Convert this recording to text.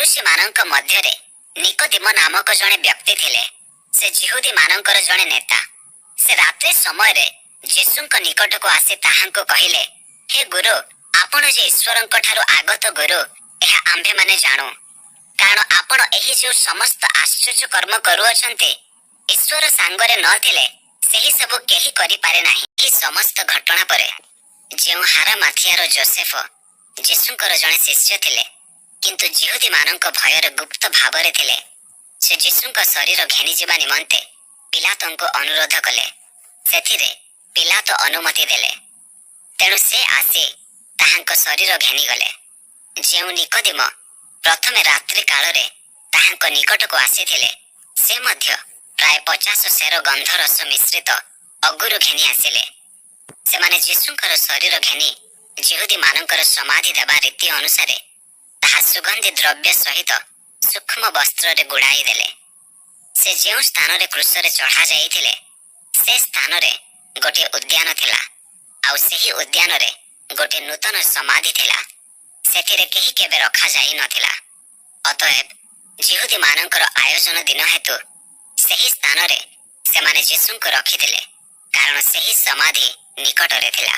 फरुषी मानक मध्यरे निकोदिम नामक जणे व्यक्ति थिले। से जिहुदी मानकर जणे नेता। से रात्रि समय रे यीशुंक निकट को आसी ताहांको कहिले, हे गुरु, आपण जे ईश्वरंक ठारू आगत गुरु एहा आम्भे माने जाणु, कारण आपण एही जो समस्त आश्चर्य कर्म करूअछन्ते ईश्वर सांगरे न थिले सेही सब केही करि पारे नाही। ई समस्त घटना परे जेउ हारा माथियार जोसेफ यीशुंकर जणे शिष्य थिले, किंतु जिहुदी मानक भयर गुप्त भावरे थिले। से यीशुंक शरीर घेनी जिबा निमंते पिलातंको अनुरोध कले। सेथिरे पिलात अनुमति देले। तेणु से आसी ताहांक शरीर घेनी गले। जेउ निकोदिम प्रथमे रात्रि कालरे ताहांक निकट को आसीथिले, से मध्य प्राय 50 सेर गंधरस मिश्रित अगुरु घेनी आसिले। सेमाने यीशुंकर शरीर घेनी जिहुदी मानकर समाधि देवा रीति अनुसारे ताहा सुगंधी द्रव्य सहित सूक्ष्म वस्त्र रे गुड़ाई देले। से जेउ स्थान रे क्रूस रे चढ़ा जाइथिले से स्थान रे गोटे उद्यान थिला, आउ सेही उद्यान रे गोटे नूतन समाधि थिला। सेथिरे केही केबे रखा जाई नथिला। अतएव जिहुदी मानकर आयोजन दिन हेतु सेही स्थान रे सेमाने यीशुंको रखिथिले, कारण सेही समाधि निकट रे थिला।